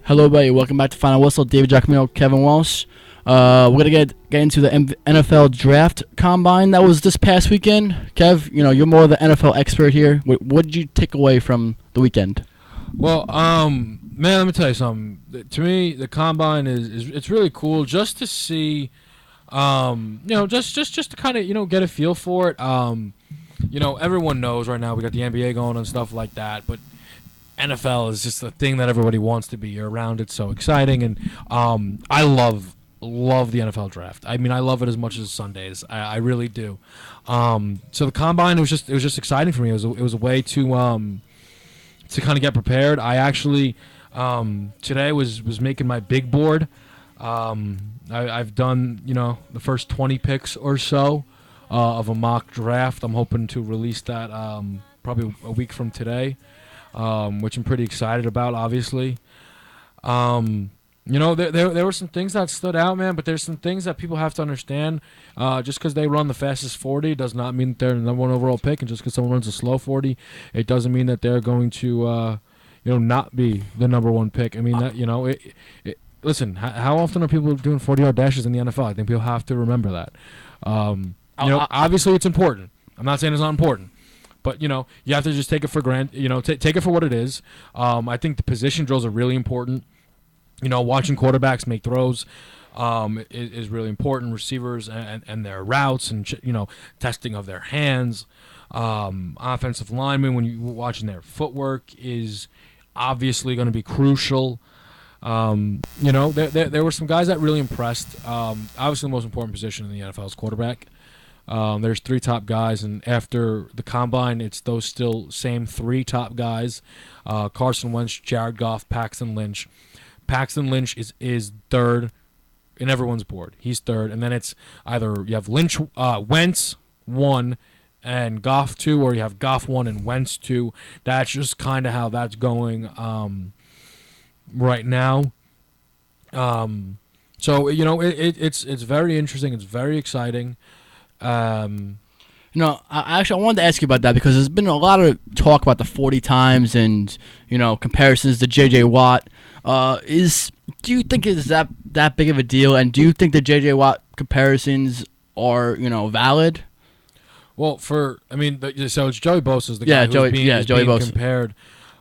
Hello, everybody. Welcome back to Final Whistle. David Giacomo, Kevin Walsh. We're gonna get into the NFL Draft Combine that was this past weekend. Kev, you're more the NFL expert here. What did you take away from the weekend? Well, man, let me tell you something. To me, the combine is it's really cool just to see, just to kind of get a feel for it. Everyone knows right now we got the NBA going and stuff like that, but NFL is just the thing that everybody wants to be around. It's so exciting, and I love the NFL draft. I mean, I love it as much as Sundays. I really do. So the combine, it was just exciting for me. It was a way to kind of get prepared. I actually today was making my big board. I've done the first 20 picks or so of a mock draft. I'm hoping to release that probably a week from today. Which I'm pretty excited about, obviously. There were some things that stood out, man, but there's some things that people have to understand. Just because they run the fastest 40 does not mean that they're the number one overall pick, and just because someone runs a slow 40, it doesn't mean that they're going to, not be the number one pick. I mean, listen, how often are people doing 40-yard dashes in the NFL? I think people have to remember that. Obviously it's important. I'm not saying it's not important. But, you have to just take it for granted, take it for what it is. I think the position drills are really important. Watching quarterbacks make throws is really important. Receivers and their routes and, testing of their hands. Offensive linemen, when you're watching their footwork, is obviously going to be crucial. There were some guys that really impressed. Obviously, the most important position in the NFL is quarterback. There's three top guys, and after the combine, it's those still same three top guys: Carson Wentz, Jared Goff, Paxton Lynch. Paxton Lynch is third in everyone's board. He's third, and then it's either you have Wentz 1, and Goff 2, or you have Goff 1 and Wentz 2. That's just kind of how that's going right now. So it's very interesting. It's very exciting. I wanted to ask you about that because there's been a lot of talk about the 40 times and comparisons to J.J. Watt. Do you think it's that big of a deal, and do you think the J.J. Watt comparisons are valid? Well, so it's Joey Bosa the guy who's being Bosa compared,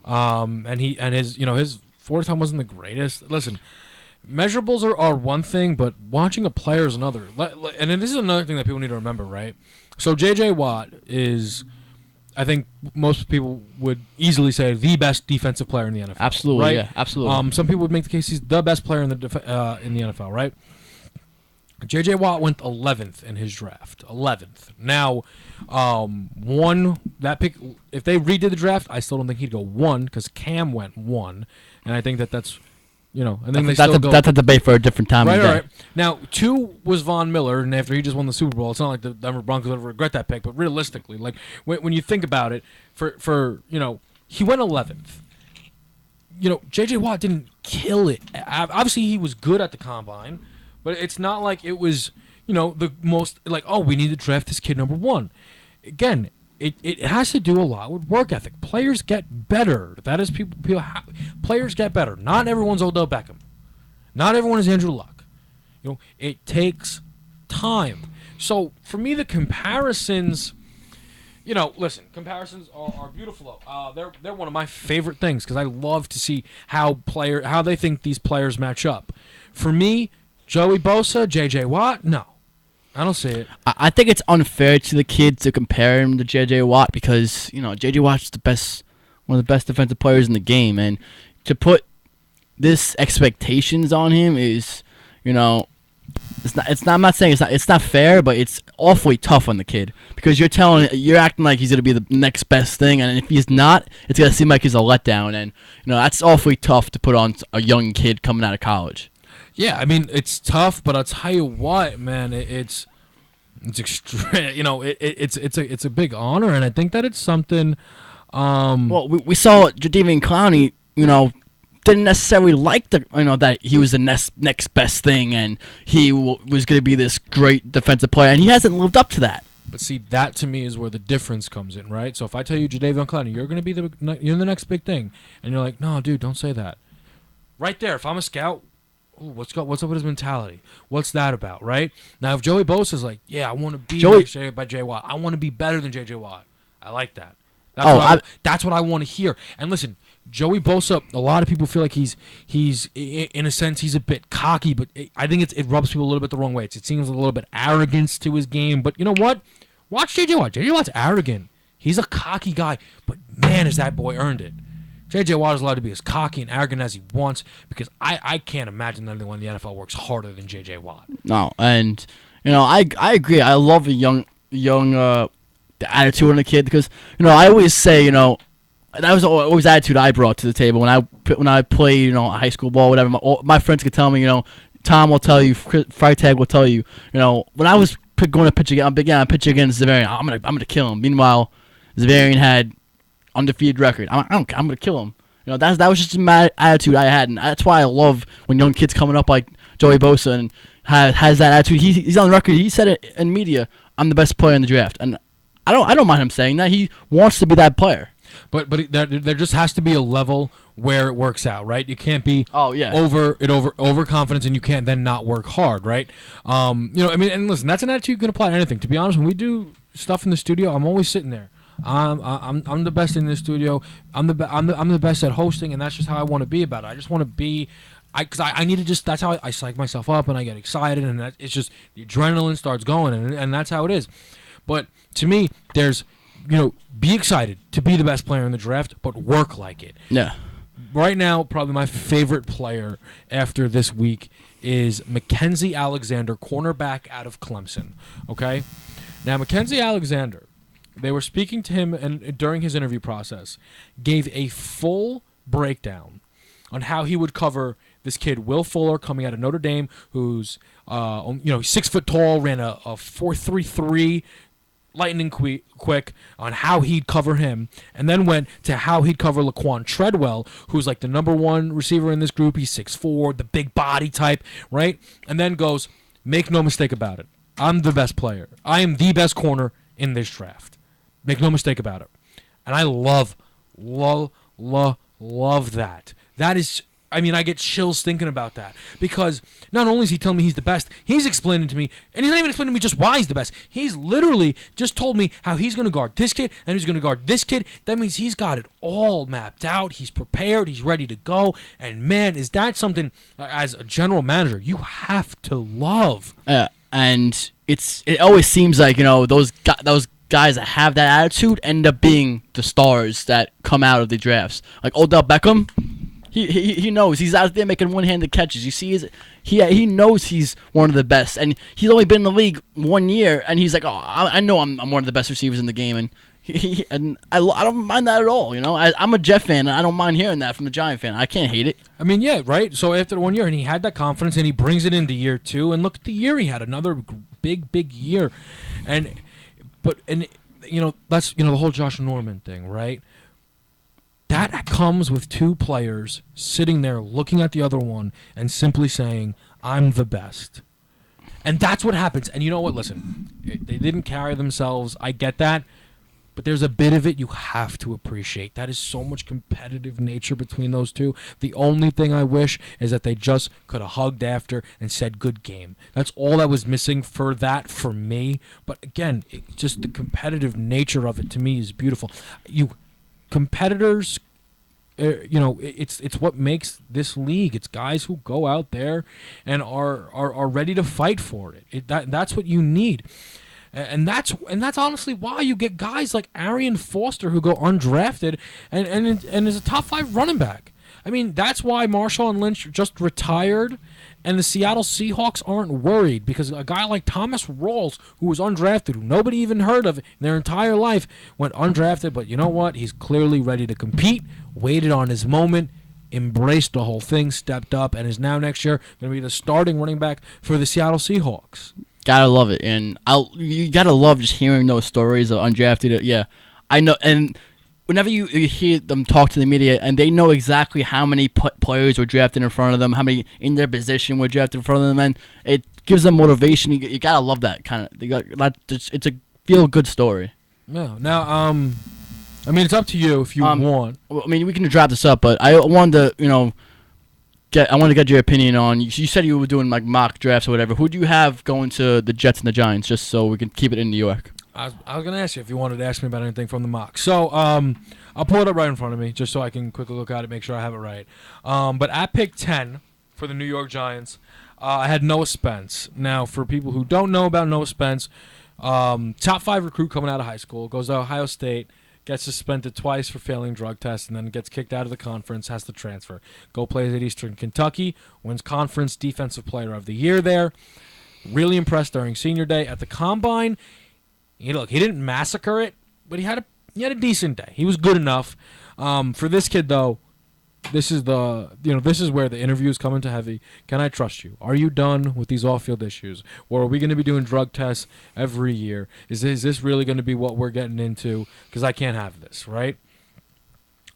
and his 40 time wasn't the greatest. Listen. Measurables are one thing, but watching a player is another. And this is another thing that people need to remember, right? So J.J. Watt is, I think most people would easily say, the best defensive player in the NFL. Absolutely, right? Yeah, absolutely. Some people would make the case he's the best player in the NFL, right? J.J. Watt went 11th in his draft. 11th. Now, that pick, if they redid the draft, I still don't think he'd go 1 because Cam went 1. And I think that's... that's a debate for a different time of day. Right. Now, 2 was Von Miller, and after he just won the Super Bowl, it's not like the Denver Broncos would regret that pick. But realistically, like when you think about it, he went 11th. J.J. Watt didn't kill it. Obviously, he was good at the combine, but it's not like it was the most we need to draft this kid number 1. Again. It has to do a lot with work ethic. Players get better. That is players get better. Not everyone's Odell Beckham. Not everyone is Andrew Luck. It takes time. So for me, the comparisons, comparisons are beautiful. They're one of my favorite things because I love to see how they think these players match up. For me, Joey Bosa, J.J. Watt, no. I don't see it. I think it's unfair to the kid to compare him to J.J. Watt because, J.J. Watt's one of the best defensive players in the game. And to put this expectations on him is, I'm not saying it's not fair, but it's awfully tough on the kid because you're acting like he's going to be the next best thing. And if he's not, it's going to seem like he's a letdown. And, that's awfully tough to put on a young kid coming out of college. Yeah, I mean it's tough, but I'll tell you what, man, it's extreme. It's a big honor, and I think that it's something. Well, we saw Jadeveon Clowney, didn't necessarily like that he was the next best thing, and he was going to be this great defensive player, and he hasn't lived up to that. But see, that to me is where the difference comes in, right? So if I tell you Jadeveon Clowney, you're going to be you're the next big thing, and you're like, no, dude, don't say that. right there. If I'm a scout, ooh, what's up with his mentality? What's that about, right? Now, if Joey Bosa's like, yeah, I want to be by J. Watt. I want to be better than J.J. Watt. I like that. That's what I want to hear. And listen, Joey Bosa, a lot of people feel like he's in a sense he's a bit cocky, but I think it rubs people a little bit the wrong way. It seems a little bit arrogance to his game. But you know what? Watch J.J. Watt. J.J. Watt's arrogant. He's a cocky guy, but man, has that boy earned it. J.J. Watt is allowed to be as cocky and arrogant as he wants because I can't imagine that anyone in the NFL works harder than J.J. Watt. No, and I agree. I love a young the attitude in a kid because I always say that was always the attitude I brought to the table when I played high school ball, whatever. My friends could tell me, Tom will tell you, Freitag will tell you, when I was going to pitch again, I'm pitching against Zavarian. I'm gonna kill him. Meanwhile, Zavarian had undefeated record. I'm gonna kill him. That was just my attitude I had, and that's why I love when young kids coming up like Joey Bosa and has that attitude. He's on the record. He said it in media. I'm the best player in the draft, and I don't mind him saying that. He wants to be that player. But there just has to be a level where it works out, right? You can't be overconfidence, and you can't then not work hard, right? And listen, that's an attitude you can apply to anything. To be honest, when we do stuff in the studio, I'm always sitting there. I'm the best in the studio. I'm the best at hosting, and that's just how I want to be about it. I just want to be. Because I need to just, that's how I psych myself up and I get excited, and it's just the adrenaline starts going, and that's how it is. But to me, there's, be excited to be the best player in the draft, but work like it. Yeah. Right now, probably my favorite player after this week is Mackenzie Alexander, cornerback out of Clemson. Okay? Now, Mackenzie Alexander, they were speaking to him and during his interview process, gave a full breakdown on how he would cover this kid, Will Fuller, coming out of Notre Dame, who's 6 foot tall, ran a 4.33, lightning quick, on how he'd cover him, and then went to how he'd cover Laquan Treadwell, who's like the number one receiver in this group. He's 6'4", the big body type, right? And then goes, make no mistake about it, I'm the best player. I am the best corner in this draft. Make no mistake about it. And I love that. That is, I get chills thinking about that, because not only is he telling me he's the best, he's explaining to me, and he's not even explaining to me just why he's the best. He's literally just told me how he's going to guard this kid, and he's going to guard this kid. That means he's got it all mapped out. He's prepared. He's ready to go. And man, is that something as a general manager you have to love. And it always seems like those guys that have that attitude end up being the stars that come out of the drafts. Like Odell Beckham. He knows he's out there making one-handed catches. You see, he knows he's one of the best, and he's only been in the league 1 year, and he's like, oh, I know I'm one of the best receivers in the game, and I don't mind that at all. I'm a Jet fan, and I don't mind hearing that from a Giant fan. I can't hate it. Yeah, right. So after 1 year, and he had that confidence, and he brings it into year two, and look at the year he had, another big year, that's the whole Josh Norman thing, right? That comes with two players sitting there looking at the other one and simply saying, I'm the best. And that's what happens. And you know what? Listen, they didn't carry themselves. I get that. But there's a bit of it you have to appreciate. That is so much competitive nature between those two. The only thing I wish is that they just could have hugged after and said, good game. That's all that was missing for me. But again, just the competitive nature of it to me is beautiful. Competitors, it's what makes this league. It's guys who go out there and are ready to fight for it. That's what you need, and that's honestly why you get guys like Arian Foster who go undrafted and is a top 5 running back. That's why Marshawn Lynch just retired, and the Seattle Seahawks aren't worried, because a guy like Thomas Rawls, who was undrafted, who nobody even heard of in their entire life, went undrafted, but you know what? He's clearly ready to compete, waited on his moment, embraced the whole thing, stepped up, and is now next year going to be the starting running back for the Seattle Seahawks. Gotta love it, and you gotta love just hearing those stories of undrafted. Yeah, I know, and whenever you hear them talk to the media, and they know exactly how many players were drafted in front of them, how many in their position were drafted in front of them, and it gives them motivation. You gotta love that kind of. It's a feel-good story. Yeah. Now, it's up to you if you want. We can wrap this up, but I wanted to, want to get your opinion on. You said you were doing like mock drafts or whatever. Who do you have going to the Jets and the Giants, just so we can keep it in New York? I was going to ask you if you wanted to ask me about anything from the mock. So I'll pull it up right in front of me just so I can quickly look at it, make sure I have it right. But at pick 10 for the New York Giants, I had Noah Spence. Now, for people who don't know about Noah Spence, top 5 recruit coming out of high school, goes to Ohio State, gets suspended twice for failing drug tests, and then gets kicked out of the conference, has to transfer. Go plays at Eastern Kentucky, wins Conference Defensive Player of the Year there. Really impressed during senior day. At the Combine, he didn't massacre it, but he had a decent day. He was good enough. For this kid, though, this is where the interviews come into heavy. Can I trust you? Are you done with these off-field issues? Or are we going to be doing drug tests every year? Is this really going to be what we're getting into? Because I can't have this, right?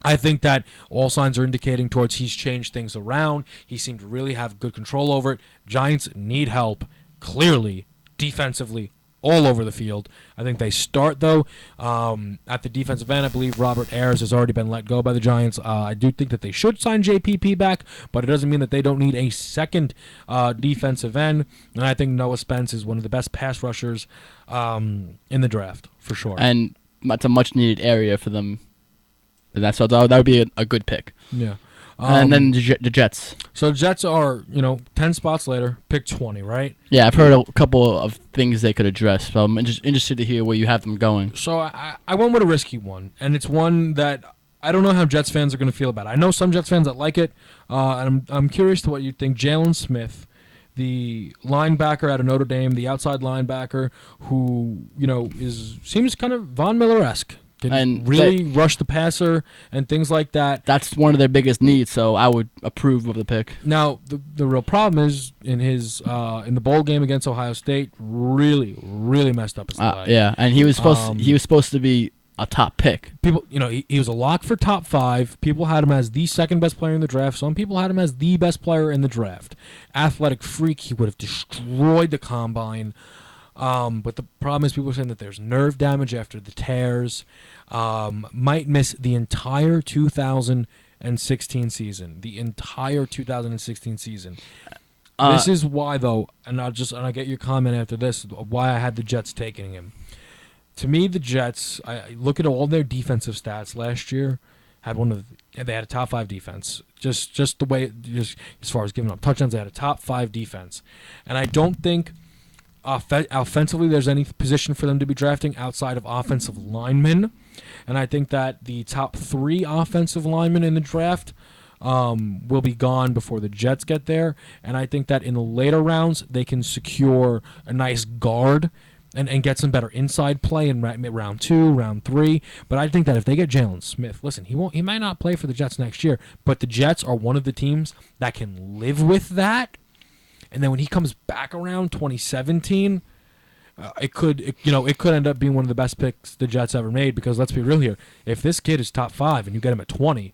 I think that all signs are indicating towards he's changed things around. He seemed to really have good control over it. Giants need help, clearly, defensively, all over the field. I think they start, though, at the defensive end. I believe Robert Ayers has already been let go by the Giants. I do think that they should sign JPP back, but it doesn't mean that they don't need a second defensive end. And I think Noah Spence is one of the best pass rushers in the draft, for sure. And that's a much-needed area for them. And that would be a good pick. Yeah. And then the Jets. So the Jets are, 10 spots later, pick 20, right? Yeah, I've heard a couple of things they could address, so I'm interested to hear where you have them going. So I went with a risky one, and it's one that I don't know how Jets fans are going to feel about it. I know some Jets fans that like it, and I'm curious to what you think. Jaylon Smith, the linebacker out of Notre Dame, the outside linebacker who, seems kind of Von Miller-esque. Can really rush the passer and things like that. That's one of their biggest needs, so I would approve of the pick. Now, the real problem is in his in the bowl game against Ohio State, really messed up his leg. Yeah, and he was supposed to be a top pick. People, he was a lock for top 5. People had him as the second best player in the draft. Some people had him as the best player in the draft. Athletic freak, he would have destroyed the Combine. But the problem is people are saying that there's nerve damage after the tears. Might miss the entire 2016 season. The entire 2016 season. This is why, though, and I'll get your comment after this, why I had the Jets taking him. To me, the Jets, I look at all their defensive stats last year, they had a top 5 defense. Just the way, just as far as giving up touchdowns, they had a top 5 defense. And I don't think offensively there's any position for them to be drafting outside of offensive linemen. And I think that the top 3 offensive linemen in the draft will be gone before the Jets get there. And I think that in the later rounds, they can secure a nice guard and get some better inside play in round 2, round 3. But I think that if they get Jaylon Smith, listen, he might not play for the Jets next year, but the Jets are one of the teams that can live with that. And then when he comes back around 2017, it could end up being one of the best picks the Jets ever made. Because let's be real here, if this kid is top 5 and you get him at 20,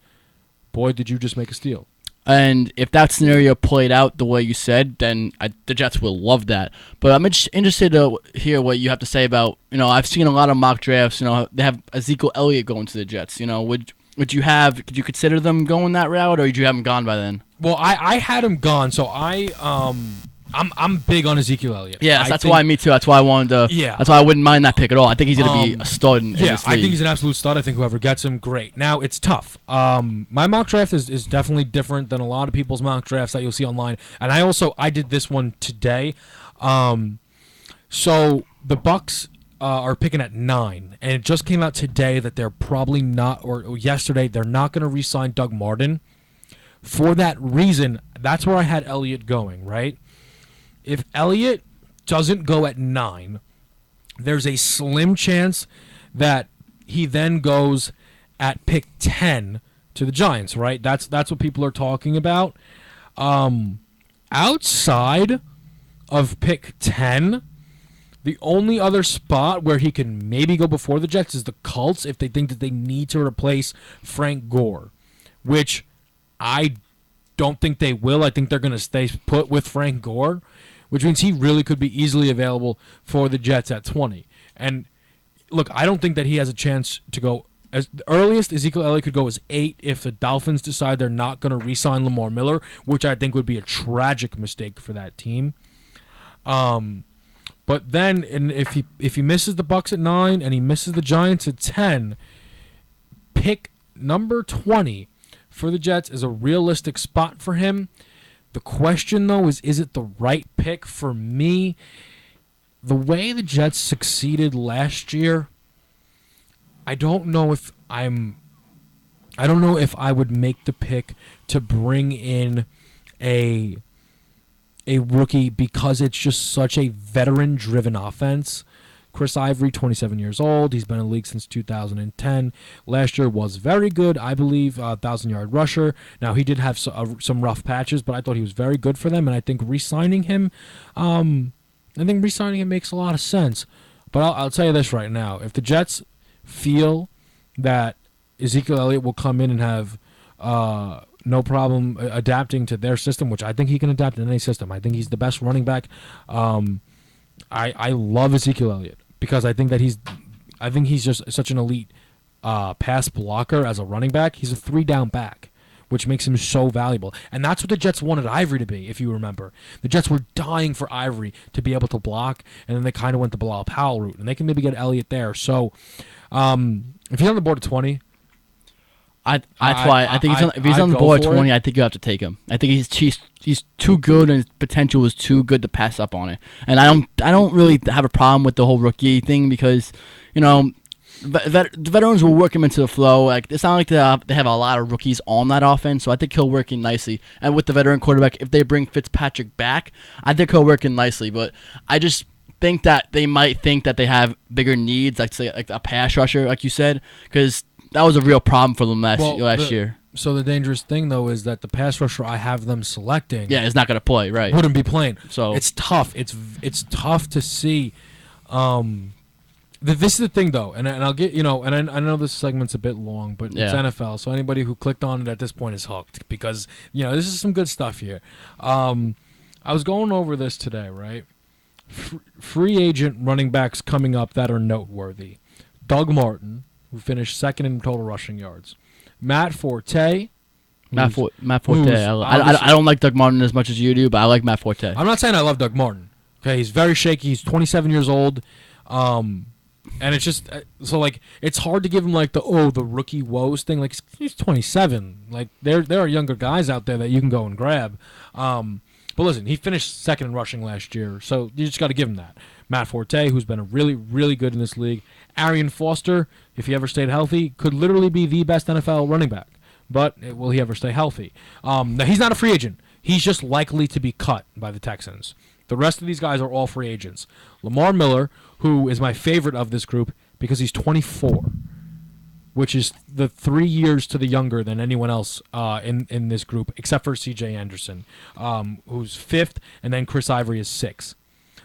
boy, did you just make a steal. And if that scenario played out the way you said, then the Jets will love that. But I'm interested to hear what you have to say about, I've seen a lot of mock drafts. They have Ezekiel Elliott going to the Jets. Could you consider them going that route, or would you have them gone by then? Well, I had him gone, so I'm big on Ezekiel Elliott. Yeah, that's why me too. That's why I wanted to. Yeah. That's why I wouldn't mind that pick at all. I think he's going to be a stud in this league. I think he's an absolute stud. I think whoever gets him, great. Now, it's tough. My mock draft is definitely different than a lot of people's mock drafts that you'll see online. And I did this one today. So the Bucks are picking at 9, and it just came out today that they're probably not, or yesterday, they're not going to re-sign Doug Martin. For that reason, that's where I had Elliott going, right? If Elliott doesn't go at 9, there's a slim chance that he then goes at pick 10 to the Giants, right? That's what people are talking about. Outside of pick 10, the only other spot where he can maybe go before the Jets is the Colts if they think that they need to replace Frank Gore, which I don't think they will. I think they're going to stay put with Frank Gore, which means he really could be easily available for the Jets at 20. And look, I don't think that he has a chance to go as the earliest Ezekiel Elliott could go is 8 if the Dolphins decide they're not going to re-sign Lamar Miller, which I think would be a tragic mistake for that team. But then, and if he misses the Bucs at 9 and he misses the Giants at 10, pick number 20 for the Jets is a realistic spot for him. The question, though, is it the right pick for me? The way the Jets succeeded last year, I don't know if I would make the pick to bring in a rookie because it's just such a veteran-driven offense. Chris Ivory, 27 years old. He's been in the league since 2010. Last year was very good, I believe, 1,000-yard rusher. Now, he did have some rough patches, but I thought he was very good for them, and I think re-signing him makes a lot of sense. But I'll tell you this right now. If the Jets feel that Ezekiel Elliott will come in and have no problem adapting to their system, which I think he can adapt in any system. I think he's the best running back. I love Ezekiel Elliott because I think he's just such an elite pass blocker as a running back. He's a 3-down back, which makes him so valuable. And that's what the Jets wanted Ivory to be, if you remember. The Jets were dying for Ivory to be able to block, and then they kind of went the Bilal Powell route, and they can maybe get Elliott there. So if he's on the board at 20, I think if he's on the board at 20, I think you have to take him. I think he's too good, and his potential is too good to pass up on it. And I don't really have a problem with the whole rookie thing because, the veterans will work him into the flow. Like, it's not like they have a lot of rookies on that offense, so I think he'll work in nicely. And with the veteran quarterback, if they bring Fitzpatrick back, I think he'll work in nicely. But I just think that they might think that they have bigger needs, like say like a pass rusher, like you said, because that was a real problem for them last year. So the dangerous thing, though, is that the pass rusher I have them selecting, is not going to play, right? Wouldn't be playing. So it's tough. It's tough to see. This is the thing, though, and I'll get and I know this segment's a bit long, but it's NFL, so anybody who clicked on it at this point is hooked because this is some good stuff here. I was going over this today, right? Free agent running backs coming up that are noteworthy. Doug Martin, who finished second in total rushing yards. Matt Forte. Matt Forte. I don't like Doug Martin as much as you do, but I like Matt Forte. I'm not saying I love Doug Martin. Okay, he's very shaky. He's 27 years old. And it's just it's hard to give him the rookie woes thing. Like, he's 27. Like, there are younger guys out there that you can go and grab. But listen, he finished second in rushing last year, so you just got to give him that. Matt Forte, who's been really, really good in this league. Arian Foster, if he ever stayed healthy, could literally be the best NFL running back. But will he ever stay healthy? Now, he's not a free agent. He's just likely to be cut by the Texans. The rest of these guys are all free agents. Lamar Miller, who is my favorite of this group because he's 24, which is the 3 years to the younger than anyone else in this group, except for C.J. Anderson, who's 5th, and then Chris Ivory is 6th.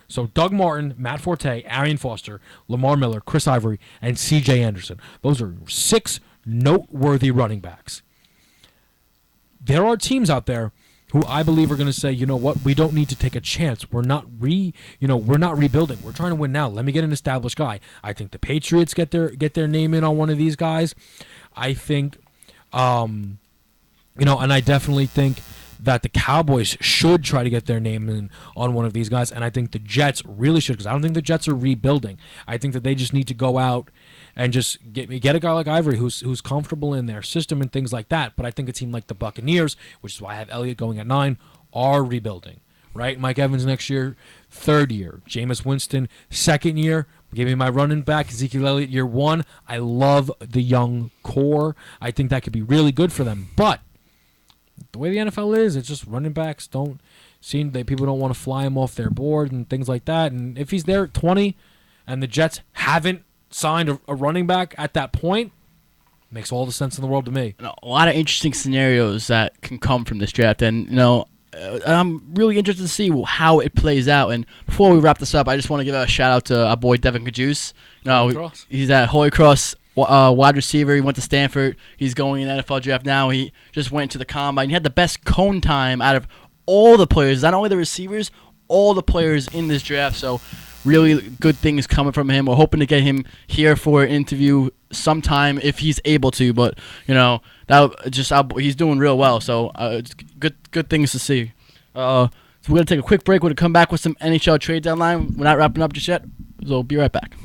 So Doug Martin, Matt Forte, Arian Foster, Lamar Miller, Chris Ivory, and C.J. Anderson. Those are 6 noteworthy running backs. There are teams out there who I believe are going to say, you know what, we don't need to take a chance. We're not rebuilding. We're trying to win now. Let me get an established guy. I think the Patriots get their name in on one of these guys. I think, and I definitely think that the Cowboys should try to get their name in on one of these guys, and I think the Jets really should, because I don't think the Jets are rebuilding. I think that they just need to go out and just get a guy like Ivory who's comfortable in their system and things like that. But I think a team like the Buccaneers, which is why I have Elliott going at 9, are rebuilding. Right? Mike Evans next year, 3rd year. Jameis Winston, 2nd year. Give me my running back, Ezekiel Elliott, year 1. I love the young core. I think that could be really good for them. But the way the NFL is, it's just running backs people don't want to fly him off their board and things like that. And if he's there at 20 and the Jets haven't signed a running back at that point, makes all the sense in the world to me. A lot of interesting scenarios that can come from this draft, and I'm really interested to see how it plays out. And before we wrap this up, I just want to give a shout out to our boy Devin Kajus. He's at Holy Cross, wide receiver. He went to Stanford. He's going in the NFL draft now. He just went to the combine. He had the best cone time out of all the players, not only the receivers, all the players in this draft. So really good things coming from him. We're hoping to get him here for an interview sometime if he's able to. But he's doing real well. So it's good things to see. So we're gonna take a quick break. We're gonna come back with some NHL trade deadline. We're not wrapping up just yet. So we'll be right back.